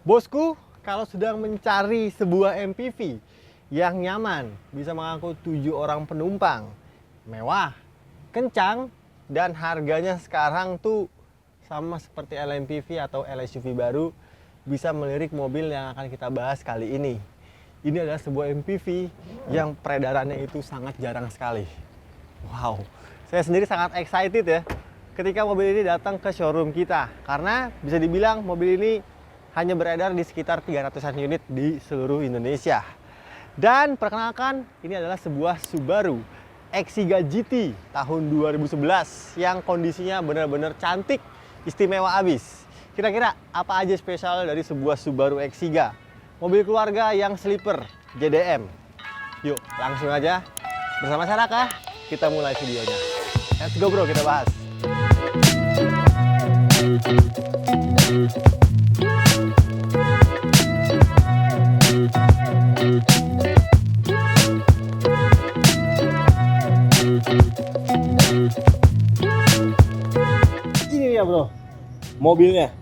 Bosku, kalau sedang mencari sebuah MPV yang nyaman, bisa mengangkut 7 orang penumpang, mewah, kencang, dan harganya sekarang tuh sama seperti LMPV atau LSUV baru, bisa melirik mobil yang akan kita bahas kali ini. Ini adalah sebuah MPV yang peredarannya itu sangat jarang sekali. Wow, saya sendiri sangat excited ya ketika mobil ini datang ke showroom kita, karena bisa dibilang mobil ini hanya beredar di sekitar 300-an unit di seluruh Indonesia. Dan perkenalkan, ini adalah sebuah Subaru Exiga GT tahun 2011 yang kondisinya benar-benar cantik, istimewa abis. Kira-kira apa aja spesial dari sebuah Subaru Exiga? Mobil keluarga yang sleeper, JDM. Yuk, langsung aja bersama Saraka, kita mulai videonya. Let's go bro, kita bahas. Ini ya bro, mobilnya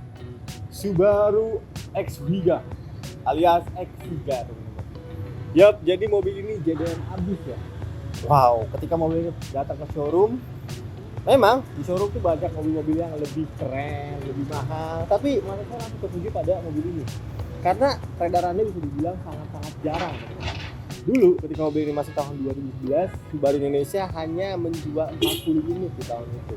Subaru Exiga alias Exiga teman-teman. Yap, jadi mobil ini JDM abis ya. Wow, ketika mobil ini datang ke showroom, memang di showroom tuh banyak mobil-mobil yang lebih keren, lebih mahal. Tapi saya langsung tertuju pada mobil ini karena peredarannya bisa dibilang sangat-sangat jarang. Dulu ketika mobil ini masih tahun 2011, Subaru Indonesia hanya menjual 40 unit di tahun itu.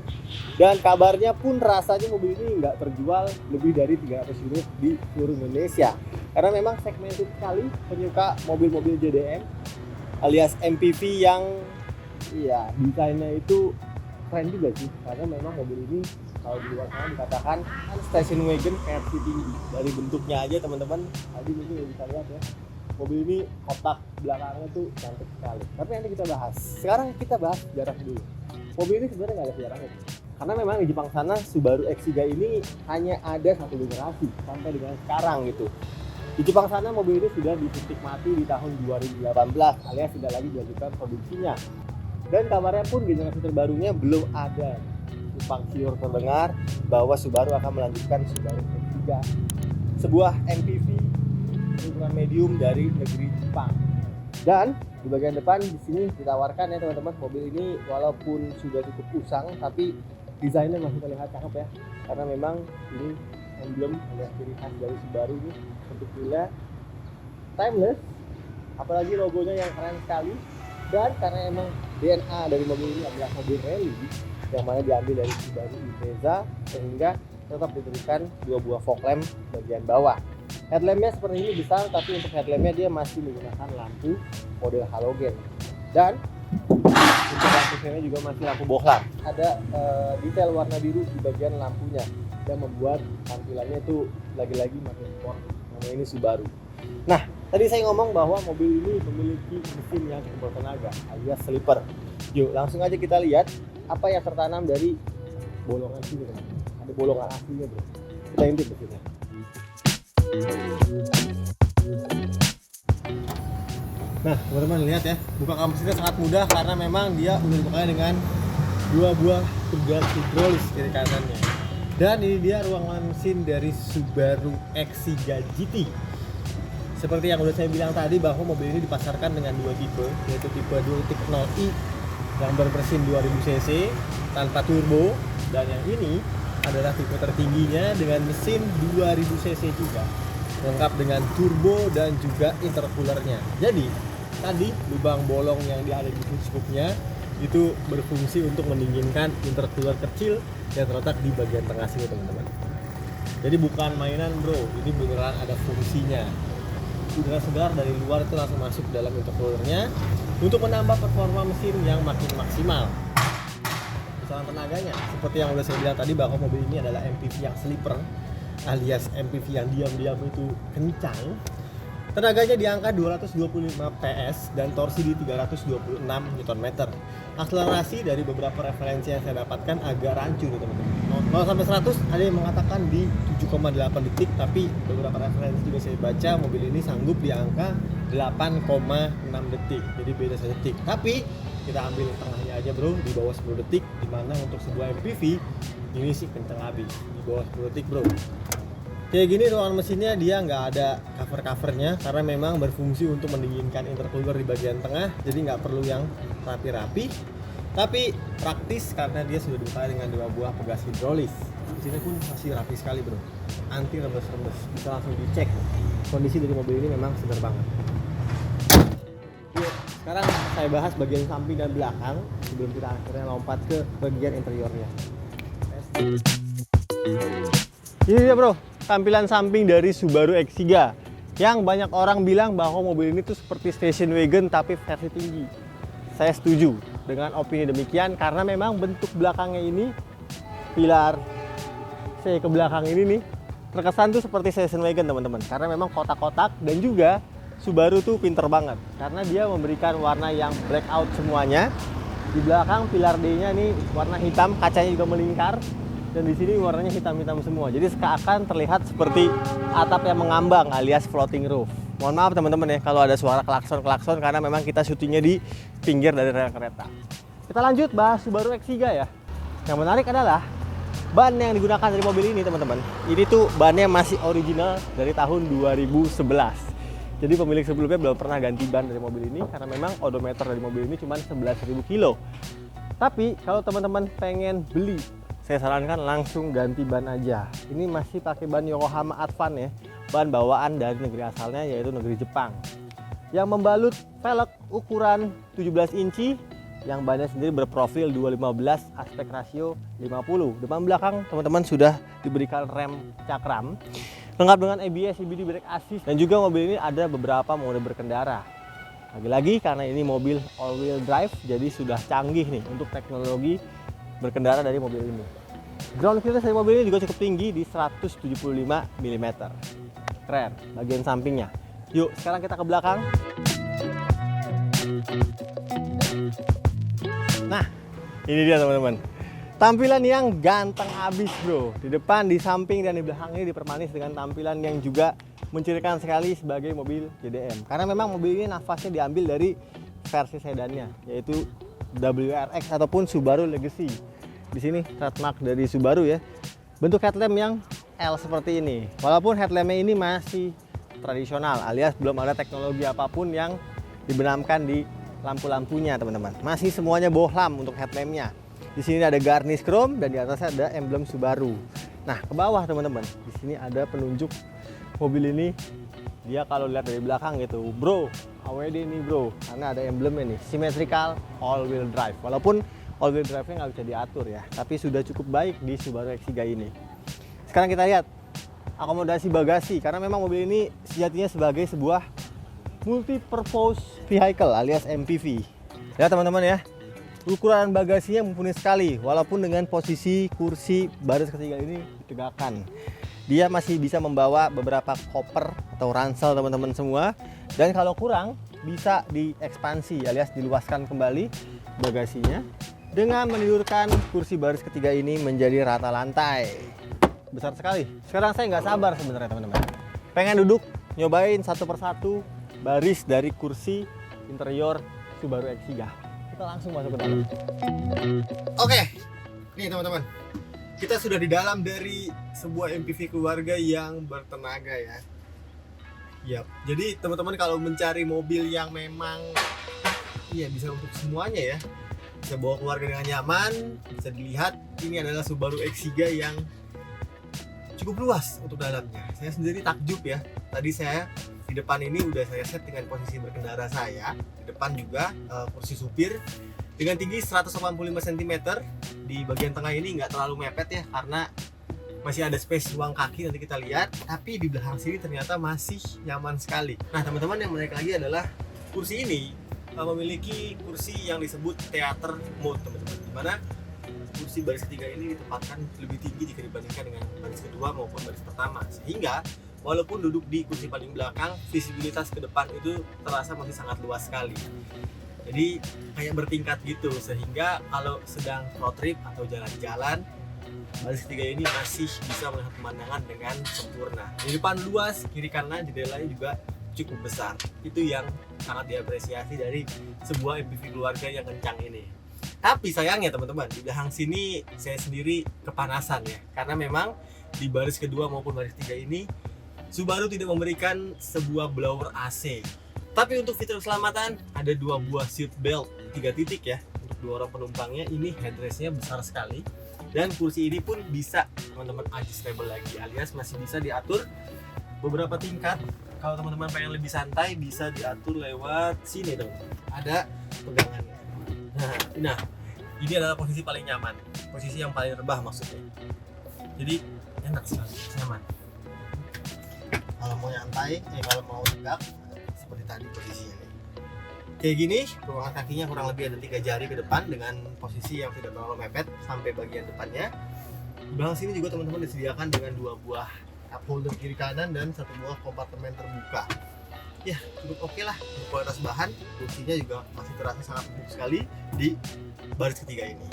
Dan kabarnya pun rasanya mobil ini nggak terjual lebih dari 300 unit di seluruh Indonesia. Karena memang segmented sekali penyuka mobil-mobil JDM alias MPV yang ya desainnya itu keren juga sih. Karena memang mobil ini kalau di luar sana dikatakan kan station wagon versi tinggi. Dari bentuknya aja teman-teman, tadi mungkin bisa lihat ya. Mobil ini kotak belakangnya tuh cantik sekali. Tapi nanti kita bahas. Sekarang kita bahas sejarah dulu. Mobil ini sebenarnya nggak ada sejarahnya. Karena memang di Jepang sana Subaru Exiga ini hanya ada satu generasi sampai dengan sekarang gitu. Di Jepang sana mobil ini sudah disuntik mati di tahun 2018 alias tidak lagi dilanjutkan produksinya. Dan kabarnya pun generasi terbarunya belum ada simpang siur terdengar bahwa Subaru akan melanjutkan Subaru Exiga, sebuah MPV ukuran medium dari negeri Jepang. Dan di bagian depan di sini ditawarkan ya teman-teman, mobil ini walaupun sudah cukup usang tapi desainnya masih terlihat cakep ya. Karena memang ini emblem alias ciri khas dari Subaru ini, bentuknya timeless, apalagi logonya yang keren sekali. Dan karena emang DNA dari mobil ini adalah mobil rally yang mana diambil dari Subaru Impreza, sehingga tetap diberikan dua buah fog lamp bagian bawah. Headlampnya seperti ini besar, tapi untuk headlampnya dia masih menggunakan lampu model halogen. Dan untuk lampu sirene juga masih lampu bohlam. Ada detail warna biru di bagian lampunya yang membuat tampilannya itu lagi-lagi makin sport. Namanya ini Subaru. Nah, tadi saya ngomong bahwa mobil ini memiliki mesin yang cukup bertenaga alias sleeper. Yuk, langsung aja kita lihat apa yang tertanam dari bolongan sini teman-teman. Ada bolongan aslinya bro. Kita intip mesinnya. Nah teman-teman lihat ya, buka kam mesinnya sangat mudah karena memang dia udah dibuka dengan dua buah pegal hidrolis kiri kanannya. Dan ini dia ruangan mesin dari Subaru Exiga GT. Seperti yang udah saya bilang tadi bahwa mobil ini dipasarkan dengan dua tipe, yaitu tipe 2.0i yang bermesin 2000 cc tanpa turbo, dan yang ini adalah tipe tertingginya dengan mesin 2000 cc juga, lengkap dengan turbo dan juga intercoolernya. Jadi tadi lubang bolong yang ada di scoopnya itu berfungsi untuk mendinginkan intercooler kecil yang terletak di bagian tengah sini teman-teman. Jadi bukan mainan bro, ini beneran ada fungsinya. Udara segar dari luar itu langsung masuk ke dalam intercoolernya untuk menambah performa mesin yang makin maksimal. Misalnya tenaganya, seperti yang udah saya bilang tadi bahwa mobil ini adalah MPV yang sleeper alias MPV yang diam-diam itu kencang. Tenaganya di angka 225 PS dan torsi di 326 Nm. Akselerasi dari beberapa referensi yang saya dapatkan agak rancu nih teman-teman. 0 sampai 100 ada yang mengatakan di 7,8 detik, tapi beberapa referensi juga saya baca mobil ini sanggup di angka 8,6 detik. Jadi beda 1 detik. Tapi kita ambil tengahnya aja bro, di bawah 10 detik, dimana untuk sebuah MPV ini sih kencang habis di bawah 10 detik bro. Kayak gini ruangan mesinnya dia nggak ada cover-covernya karena memang berfungsi untuk mendinginkan intercooler di bagian tengah, jadi nggak perlu yang rapi-rapi. Tapi praktis karena dia sudah dilengkapi dengan 2 buah pegas hidrolis. Di sini pun masih rapi sekali bro, anti rembes-rembes, bisa langsung dicek. Kondisi dari mobil ini memang segar banget. Yuk, sekarang saya bahas bagian samping dan belakang sebelum kita akhirnya lompat ke bagian interiornya. Ini dia bro, tampilan samping dari Subaru X3 yang banyak orang bilang bahwa mobil ini tuh seperti station wagon tapi versi tinggi. Saya setuju dengan opini demikian karena memang bentuk belakangnya ini, pilar C ke belakang ini nih, terkesan tuh seperti station wagon teman-teman, karena memang kotak-kotak. Dan juga Subaru tuh pinter banget karena dia memberikan warna yang blackout semuanya. Di belakang pilar D-nya nih warna hitam, kacanya juga melingkar. Dan di sini warnanya hitam-hitam semua. Jadi seakan terlihat seperti atap yang mengambang alias floating roof. Mohon maaf teman-teman ya kalau ada suara klakson-klakson karena memang kita syutingnya di pinggir dari rel kereta. Kita lanjut bahas Subaru X3 ya. Yang menarik adalah ban yang digunakan dari mobil ini teman-teman. Ini tuh bannya masih original dari tahun 2011. Jadi pemilik sebelumnya belum pernah ganti ban dari mobil ini karena memang odometer dari mobil ini cuma 11.000 kilo. Tapi kalau teman-teman pengen beli, saya sarankan langsung ganti ban aja. Ini masih pakai ban Yokohama Advan ya, ban bawaan dari negeri asalnya yaitu negeri Jepang. Yang membalut velg ukuran 17 inci, yang bannya sendiri berprofil 215 aspek rasio 50. Depan belakang teman-teman sudah diberikan rem cakram, lengkap dengan ABS, CVT, brake assist, dan juga mobil ini ada beberapa mode berkendara. Lagi-lagi karena ini mobil all wheel drive, jadi sudah canggih nih untuk teknologi berkendara dari mobil ini. Ground clearance dari mobil ini juga cukup tinggi di 175 mm. Keren bagian sampingnya. Yuk sekarang kita ke belakang. Nah ini dia teman-teman, tampilan yang ganteng abis bro. Di depan, di samping, dan di belakang ini dipermanis dengan tampilan yang juga mencirikan sekali sebagai mobil JDM. Karena memang mobil ini nafasnya diambil dari versi sedannya, yaitu WRX ataupun Subaru Legacy. Di sini trademark dari Subaru ya. Bentuk headlamp yang L seperti ini. Walaupun headlampnya ini masih tradisional alias belum ada teknologi apapun yang dibenamkan di lampu-lampunya teman-teman. Masih semuanya bohlam untuk headlampnya. Di sini ada garnish chrome dan di atasnya ada emblem Subaru. Nah, ke bawah teman-teman, di sini ada penunjuk mobil ini. Dia kalau lihat dari belakang gitu, bro, AWD nih bro, karena ada emblemnya nih, symmetrical all wheel drive. Walaupun all wheel drive-nya nggak bisa diatur ya, tapi sudah cukup baik di Subaru X3 ini. Sekarang kita lihat akomodasi bagasi, karena memang mobil ini sejatinya sebagai sebuah multi-purpose vehicle alias MPV. Ya teman-teman ya, ukuran bagasinya mumpuni sekali, walaupun dengan posisi kursi baris ketiga ini ditegakkan. Dia masih bisa membawa beberapa koper atau ransel teman-teman semua, dan kalau kurang bisa diekspansi alias diluaskan kembali bagasinya dengan menidurkan kursi baris ketiga ini menjadi rata lantai. Besar sekali. Sekarang saya nggak sabar sebenarnya teman-teman, pengen duduk nyobain satu persatu baris dari kursi interior Subaru X3. Kita langsung masuk ke dalam. Oke, nih teman-teman, kita sudah di dalam dari sebuah MPV keluarga yang bertenaga ya. Yap. Jadi teman-teman kalau mencari mobil yang memang bisa untuk semuanya ya, bisa bawa keluarga dengan nyaman, bisa dilihat ini adalah Subaru X3 yang cukup luas untuk dalamnya. Saya sendiri takjub ya. Tadi saya di depan ini udah saya set dengan posisi berkendara saya. Di depan juga kursi supir dengan tinggi 185 cm. Di bagian tengah ini nggak terlalu mepet ya, karena masih ada space ruang kaki, nanti kita lihat. Tapi di belakang sini ternyata masih nyaman sekali. Nah teman-teman, yang menarik lagi adalah kursi ini memiliki kursi yang disebut theater mode teman-teman, dimana kursi baris ketiga ini ditempatkan lebih tinggi jika dibandingkan dengan baris kedua maupun baris pertama, sehingga walaupun duduk di kursi paling belakang, visibilitas ke depan itu terasa masih sangat luas sekali. Jadi kayak bertingkat gitu, sehingga kalau sedang road trip atau jalan-jalan, baris ketiga ini masih bisa melihat pemandangan dengan sempurna. Di depan luas, kiri kanan jendelanya juga cukup besar. Itu yang sangat diapresiasi dari sebuah MPV keluarga yang kencang ini. Tapi sayangnya teman-teman, di belakang sini saya sendiri kepanasan ya, karena memang di baris kedua maupun baris ketiga ini Subaru tidak memberikan sebuah blower AC. Tapi untuk fitur keselamatan ada 2 buah seat belt 3 titik ya untuk 2 orang penumpangnya. Ini headrestnya besar sekali dan kursi ini pun bisa teman-teman adjustable lagi, alias masih bisa diatur beberapa tingkat. Kalau teman-teman pengen lebih santai bisa diatur lewat sini tuh, ada pegangannya. Nah, ini adalah posisi paling nyaman, posisi yang paling rebah maksudnya. Jadi enak sekali, nyaman. Kalau mau nyantai, kalau mau tegak seperti tadi posisinya nih. Kayak gini, ruangan kakinya kurang lebih ada 3 jari ke depan dengan posisi yang tidak terlalu mepet sampai bagian depannya. Di belakang sini juga teman-teman disediakan dengan 2 buah cup holder kiri kanan dan 1 buah kompartemen terbuka. Ya, cukup oke lah untuk kualitas bahan. Kursinya juga masih terasa sangat empuk sekali di baris ketiga ini.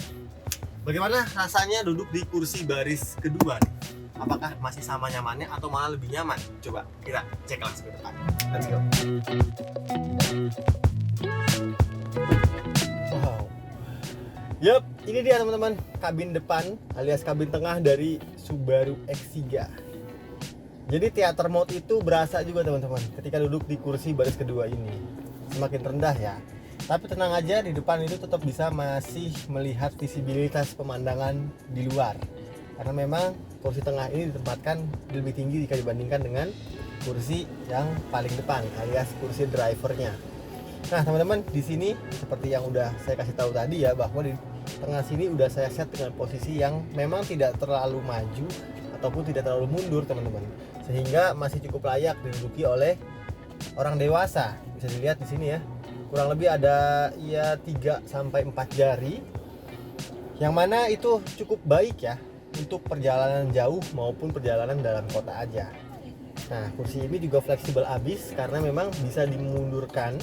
Bagaimana rasanya duduk di kursi baris kedua nih? Apakah masih sama nyamannya atau malah lebih nyaman? Coba kita cek langsung ke depan. Let's go. Wow. Yup, ini dia teman-teman, kabin depan alias kabin tengah dari Subaru X3. Jadi theater mode itu berasa juga teman-teman ketika duduk di kursi baris kedua ini. Semakin rendah ya. Tapi tenang aja, di depan itu tetap bisa masih melihat visibilitas pemandangan di luar. Karena memang kursi tengah ini ditempatkan lebih tinggi jika dibandingkan dengan kursi yang paling depan alias kursi drivernya. Nah teman-teman, di sini seperti yang udah saya kasih tahu tadi ya, bahwa di tengah sini udah saya set dengan posisi yang memang tidak terlalu maju ataupun tidak terlalu mundur teman-teman, sehingga masih cukup layak diduduki oleh orang dewasa. Bisa dilihat di sini ya, kurang lebih ada ya 3-4 jari, yang mana itu cukup baik ya untuk perjalanan jauh maupun perjalanan dalam kota aja. Nah, kursi ini juga fleksibel abis karena memang bisa dimundurkan.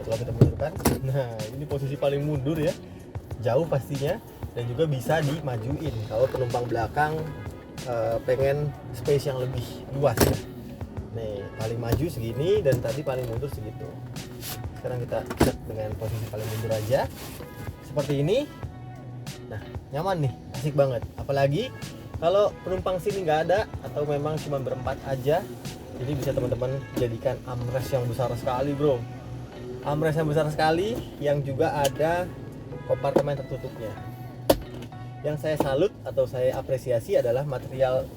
Kalau kita mundurkan, nah ini posisi paling mundur ya, jauh pastinya, dan juga bisa dimajuin kalau penumpang belakang pengen space yang lebih luas ya. Nih, paling maju segini dan tadi paling mundur segitu. Sekarang kita set dengan posisi paling mundur aja, seperti ini. Nah, nyaman nih, asik banget. Apalagi kalau penumpang sini nggak ada atau memang cuma berempat aja, jadi bisa teman-teman jadikan armrest yang besar sekali bro. Armrest yang besar sekali yang juga ada kompartemen tertutupnya. Yang saya salut atau saya apresiasi adalah material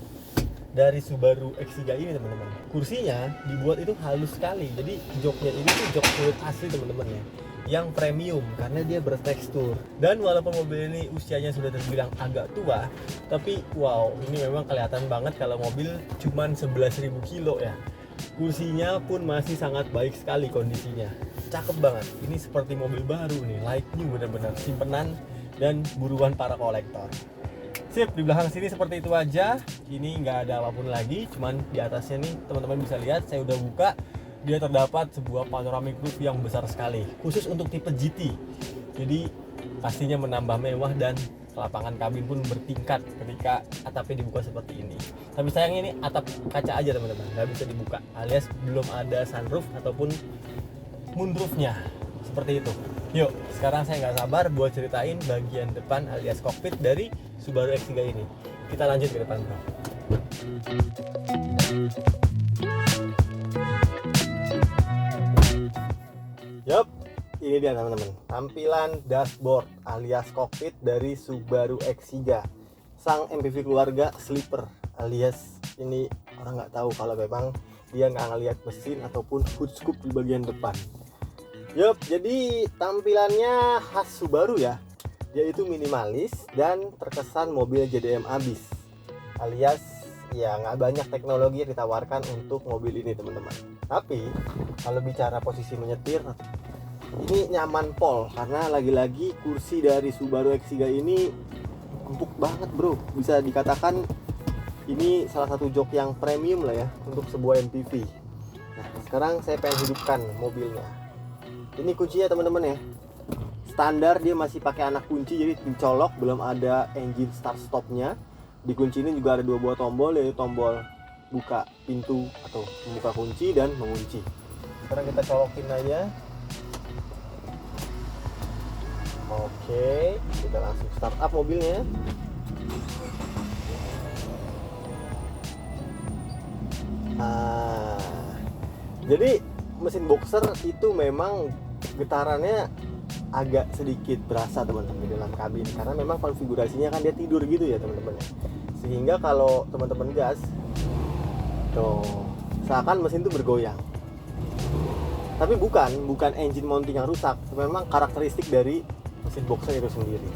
dari Subaru X3 ini teman-teman. Kursinya dibuat itu halus sekali, jadi joknya ini tuh jok kulit asli teman-teman ya, yang premium karena dia bertekstur. Dan walaupun mobil ini usianya sudah terbilang agak tua, tapi wow, ini memang kelihatan banget kalau mobil cuman 11.000 kilo ya. Kursinya pun masih sangat baik sekali kondisinya, cakep banget. Ini seperti mobil baru nih, like new, benar-benar simpenan dan buruan para kolektor. Sip, di belakang sini seperti itu aja. Ini nggak ada apapun lagi, cuman di atasnya nih teman-teman bisa lihat, saya udah buka. Dia terdapat sebuah panoramic roof yang besar sekali, khusus untuk tipe GT. Jadi pastinya menambah mewah dan kelapangan kabin pun bertingkat ketika atapnya dibuka seperti ini. Tapi sayangnya ini atap kaca aja teman-teman, nggak bisa dibuka, alias belum ada sunroof ataupun moonroofnya. Seperti itu. Yuk, sekarang saya nggak sabar buat ceritain bagian depan alias kokpit dari Subaru X3 ini. Kita lanjut ke depan bro. Yup, ini dia teman-teman, tampilan dashboard alias kokpit dari Subaru X3, sang MPV keluarga sleeper, alias ini orang nggak tahu kalau memang dia nggak ngeliat mesin ataupun hood scoop di bagian depan. Yup, jadi tampilannya khas Subaru ya, yaitu minimalis dan terkesan mobil JDM abis, alias ya nggak banyak teknologi yang ditawarkan untuk mobil ini teman-teman. Tapi kalau bicara posisi menyetir, ini nyaman pol, karena lagi-lagi kursi dari Subaru X3 ini empuk banget bro. Bisa dikatakan ini salah satu jok yang premium lah ya untuk sebuah MPV. Nah sekarang saya pengen hidupkan mobilnya. Ini kuncinya teman-teman ya, standar dia masih pakai anak kunci, jadi dicolok, belum ada engine start stopnya. Di kunci ini juga ada 2 buah tombol, yaitu tombol buka pintu atau membuka kunci dan mengunci. Sekarang kita colokin aja. Oke, kita langsung start up mobilnya. Ah, jadi mesin boxer itu memang getarannya agak sedikit berasa teman-teman di dalam kabin, karena memang konfigurasinya kan dia tidur gitu ya teman-teman ya. Sehingga kalau teman-teman gas tuh seakan mesin itu bergoyang. Tapi bukan engine mounting yang rusak, memang karakteristik dari mesin boxer itu sendiri.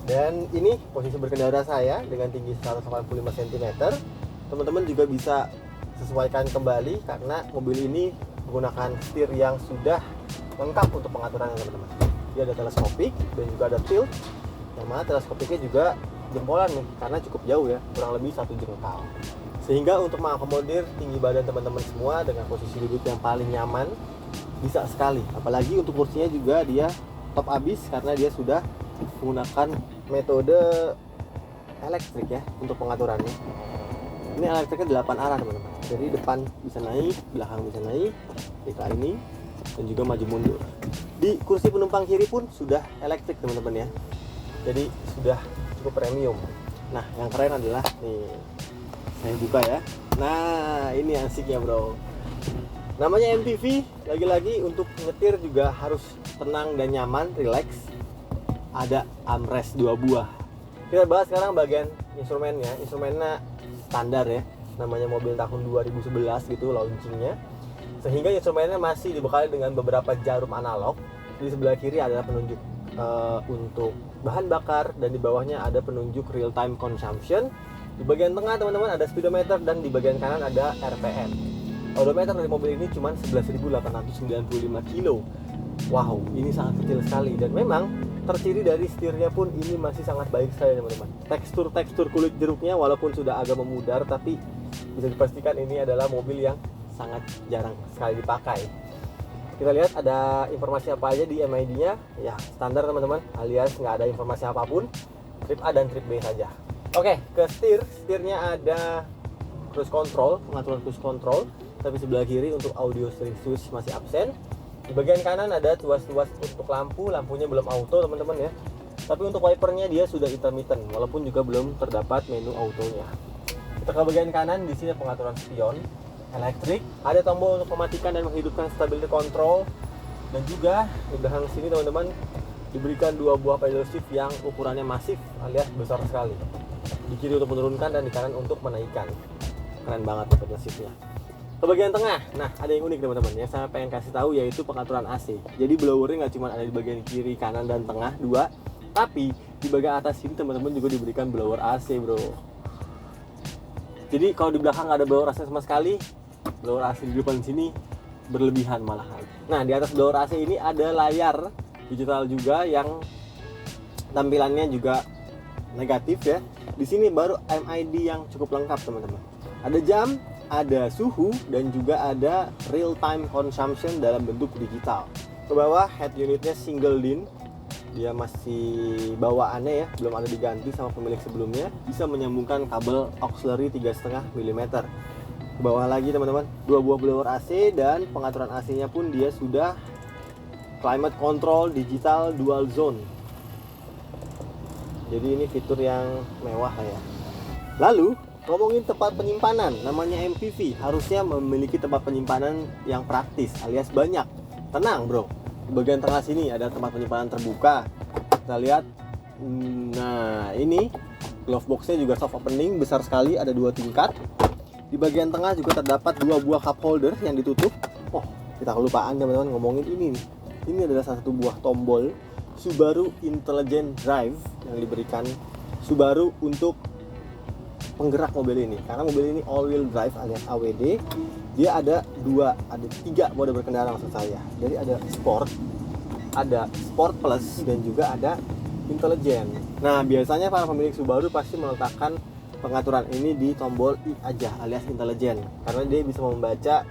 Dan ini posisi berkendara saya dengan tinggi 185 cm. Teman-teman juga bisa sesuaikan kembali karena mobil ini menggunakan setir yang sudah lengkap untuk pengaturannya teman-teman. Dia ada teleskopik dan juga ada tilt. Yang mana teleskopiknya juga jempolan nih, karena cukup jauh ya, kurang lebih 1 jengkal. Sehingga untuk mengakomodir tinggi badan teman-teman semua dengan posisi duduk yang paling nyaman, bisa sekali. Apalagi untuk kursinya juga dia top abis karena dia sudah menggunakan metode elektrik ya untuk pengaturannya. Ini elektriknya 8 arah teman-teman. Jadi depan bisa naik, belakang bisa naik, ini dan juga maju mundur. Di kursi penumpang kiri pun sudah elektrik teman-teman ya. Jadi sudah cukup premium. Nah, yang keren adalah nih, saya buka ya. Nah, ini asiknya bro. Namanya MPV, lagi-lagi untuk nyetir juga harus tenang dan nyaman, relax. Ada armrest 2 buah. Kita bahas sekarang bagian instrumennya. Instrumennya standar ya, namanya mobil tahun 2011 gitu launchingnya. Sehingga instrumennya masih dibekali dengan beberapa jarum analog. Di sebelah kiri adalah penunjuk untuk bahan bakar, dan di bawahnya ada penunjuk real time consumption. Di bagian tengah teman-teman ada speedometer, dan di bagian kanan ada RPM. Odometer dari mobil ini cuma 11.895 kilo. Wow, ini sangat kecil sekali, dan memang terciri dari setirnya pun ini masih sangat baik sekali teman-teman. Tekstur kulit jeruknya walaupun sudah agak memudar, tapi bisa dipastikan ini adalah mobil yang sangat jarang sekali dipakai. Kita lihat ada informasi apa aja di MID-nya. Ya, standar teman-teman, alias nggak ada informasi apapun. Trip A dan trip B saja. Oke, ke setirnya ada cruise control, pengaturan cruise control. Tapi sebelah kiri untuk audio steering switch masih absen. Di bagian kanan ada tuas-tuas untuk lampunya belum auto teman-teman ya. Tapi untuk wipernya dia sudah intermittent, walaupun juga belum terdapat menu autonya. Kita ke bagian kanan, di sini pengaturan spion elektrik, ada tombol untuk mematikan dan menghidupkan stability control, dan juga di belakang sini teman-teman diberikan 2 buah pedal shift yang ukurannya masif alias besar sekali. Di kiri untuk menurunkan dan di kanan untuk menaikkan. Keren banget pedal shiftnya. Ke bagian tengah, nah ada yang unik teman-teman ya, saya pengen kasih tahu yaitu pengaturan AC. Jadi blowernya nggak cuma ada di bagian kiri, kanan, dan tengah 2, tapi di bagian atas sini teman-teman juga diberikan blower AC bro. Jadi kalau di belakang nggak ada blower AC sama sekali, blower AC di depan sini berlebihan malahan. Nah, di atas blower AC ini ada layar digital juga yang tampilannya juga negatif ya. Di sini baru MID yang cukup lengkap teman-teman. Ada jam, ada suhu, dan juga ada real time consumption dalam bentuk digital. Ke bawah head unitnya single DIN. Dia masih bawaannya ya, belum ada diganti sama pemilik sebelumnya. Bisa menyambungkan kabel auxiliary 3,5 mm. Ke bawah lagi teman-teman, 2 buah blower AC, dan pengaturan AC-nya pun dia sudah climate control digital dual zone. Jadi ini fitur yang mewah lah ya. Lalu ngomongin tempat penyimpanan, namanya MPV, harusnya memiliki tempat penyimpanan yang praktis alias banyak. Tenang bro, di bagian tengah sini ada tempat penyimpanan terbuka. Kita lihat, nah ini glove box-nya juga soft opening, besar sekali, ada 2 tingkat. Di bagian tengah juga terdapat 2 buah cup holder yang ditutup. Oh, kita kelupaan teman-teman ngomongin ini nih. Ini adalah salah satu buah tombol Subaru Intelligent Drive yang diberikan Subaru untuk penggerak mobil ini. Karena mobil ini all wheel drive alias AWD. Dia ada 3 mode berkendara maksud saya. Jadi ada Sport, ada Sport Plus, dan juga ada Intelligent. Nah, biasanya para pemilik Subaru pasti meletakkan pengaturan ini di tombol I aja alias Intelligent, karena dia bisa membaca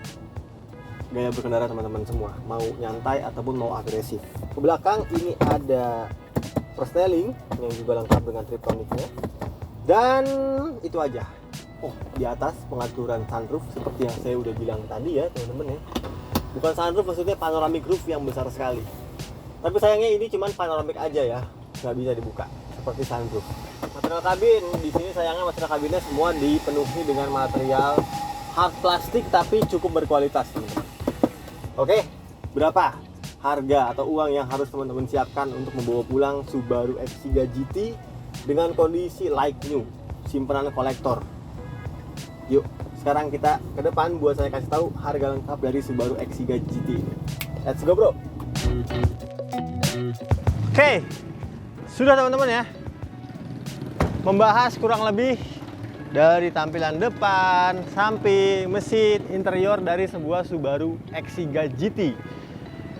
gaya berkendara teman-teman semua, mau nyantai ataupun mau agresif. Ke belakang ini ada persneling yang juga lengkap dengan triptoniknya, dan itu aja. Oh, di atas pengaturan sunroof seperti yang saya udah bilang tadi ya teman-teman ya. Bukan sunroof, maksudnya panoramic roof yang besar sekali. Tapi sayangnya ini cuman panoramic aja ya, nggak bisa dibuka seperti sunroof. Material kabin di sini sayangnya material kabinnya semua dipenuhi dengan material hard plastik tapi cukup berkualitas, teman-teman. Oke, berapa harga atau uang yang harus teman-teman siapkan untuk membawa pulang Subaru X3 GT dengan kondisi like new, simpanan kolektor? Yuk, sekarang kita ke depan buat saya kasih tahu harga lengkap dari Subaru X3 GT. Let's go, bro. Oke, sudah teman-teman ya, membahas kurang lebih dari tampilan depan, samping, mesin, interior dari sebuah Subaru X3 GT.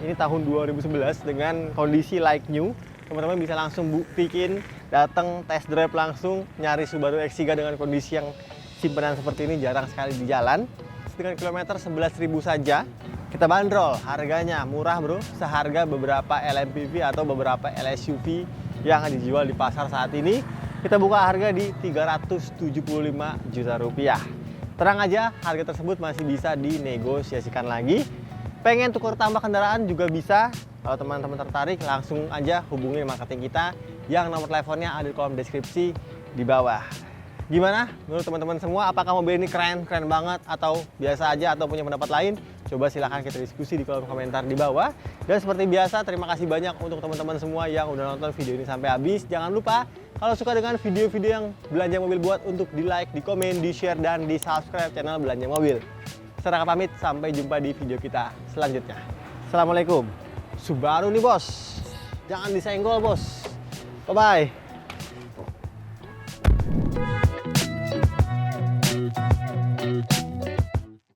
Ini tahun 2011 dengan kondisi like new. Teman-teman bisa langsung buktiin, datang test drive langsung, nyari Subaru X3 dengan kondisi yang simpanan seperti ini jarang sekali di jalan. Dengan kilometer 11.000 saja, kita bandrol. Harganya murah, bro, seharga beberapa LMPV atau beberapa LSUV yang dijual di pasar saat ini. Kita buka harga di 375 juta rupiah. Tenang aja, harga tersebut masih bisa dinegosiasikan lagi. Pengen tukar tambah kendaraan juga bisa. Kalau teman-teman tertarik, langsung aja hubungi marketing kita yang nomor teleponnya ada di kolom deskripsi di bawah. Gimana menurut teman-teman semua? Apakah mobil ini keren banget atau biasa aja atau punya pendapat lain? Coba silahkan kita diskusi di kolom komentar di bawah. Dan seperti biasa, terima kasih banyak untuk teman-teman semua yang udah nonton video ini sampai habis. Jangan lupa kalau suka dengan video-video yang Belanja Mobil buat untuk di like, di komen, di share, dan di subscribe channel Belanja Mobil. Saya Raka pamit, sampai jumpa di video kita selanjutnya. Assalamualaikum. Subaru nih bos, jangan disenggol bos. Bye-bye.